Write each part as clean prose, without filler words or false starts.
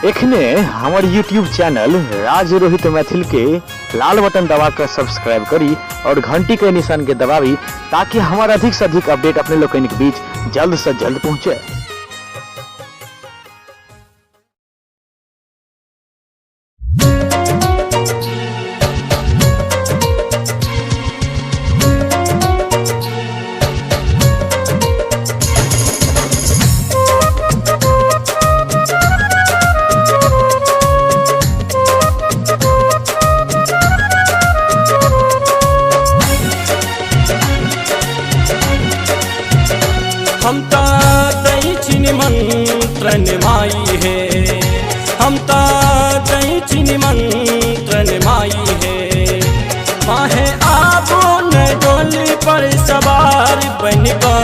एखने हमार YouTube channel राज रोहित मैथिल के लाल बटन दबा कर सब्सक्राइब करी और घंटी के निशान के दबावी ताकि हमारा अधिक से अधिक अपडेट अपने लोग के बीच जल्द से जल्द पहुंचे। हम ता दई चिनी मंत्रन माई है, हम ता दई चिनी मंत्रन माई है। माहे आबो न डोली पर सवार बनिका,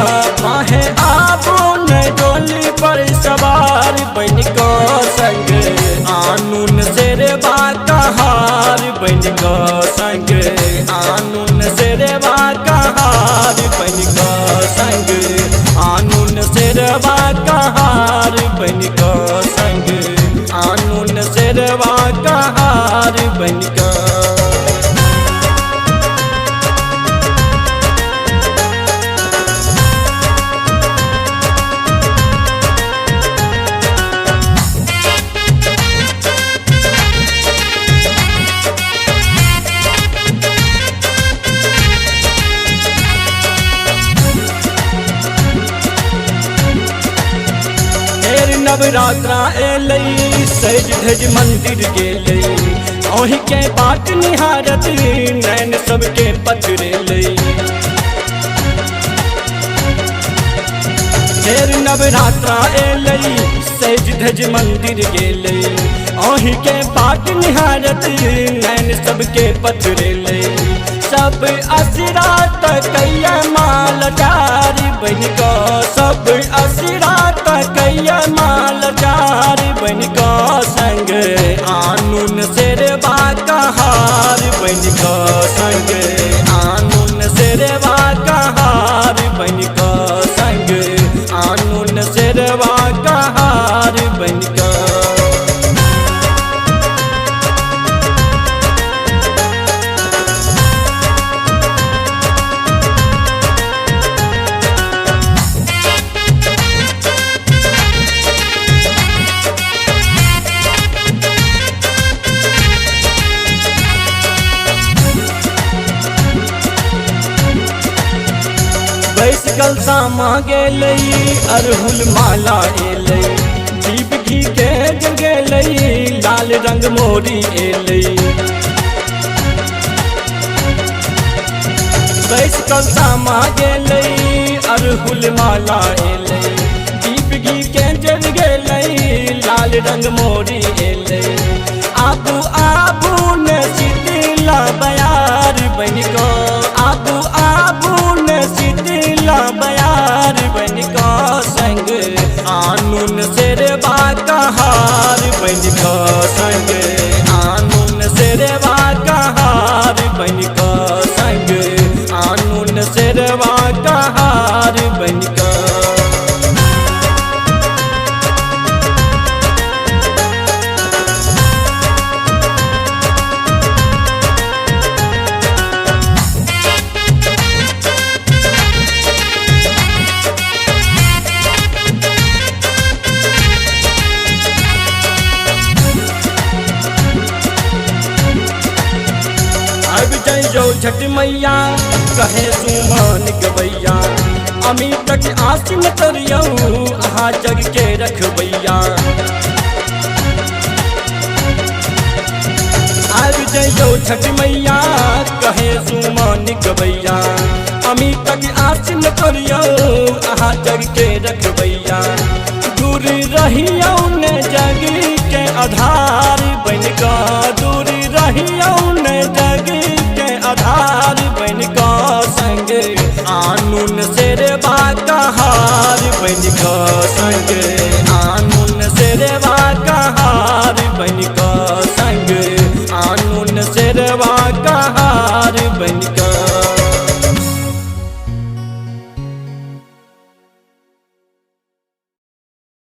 माहे आबो न डोली पर सवार बनिका। संग आनून शेरवा कहार बनिका, संग आनून शेरवा कहार बनिका। संग आनून शेरवा कहार बनिका, संग आनून शेरवा कहार बनिका। नवरात्रा एलई सज धज मंदिर गेलई, ओहि के बाट निहारत नैन सबके पथरेलई। फेर नवरात्रा एलई सज धज मंदिर गेलई, ओहि के बाट निहारत नैन सबके पथरेलई। सब असरा तकैया मालदार बनिका, सब असरा तकैया मालदार बनिका। संग आनून शेरवा कहार बनिका, संग आनून शेरवा कहार बनिका। संग आनून शेरवा कहार बनिका। बैसकल सामा गेलई अरहुल माला एलई, दीप घी के गेलई लाल रंग मोरी एलई। बैसकल सामा गेलई अरहुल माला एलई, दीप घी के जल गेलई लाल रंग मोरी एलई। आबू आबू न शीतला बयार बनिका, आबू आबू न शीतला बयार बनिका। संग आनून शेरवा कहार बनिका, संग आनून शेरवा कहार बनिका। संग आनून शेरवा कहार बनिका। जो छठ मैया कहे सुमान गवैया, अमित तक आसिन करियो अहा जग के रखबैया। आज जो छठ मैया कहे सुमान गवैया, अमित तक आसिन करियो अहा जग के रखबैया। दूर रहियो न जग के आधार बनिका, दूर रहियो न जग आधार बनिका। संग आनून शेरवा कहार बनिका, संग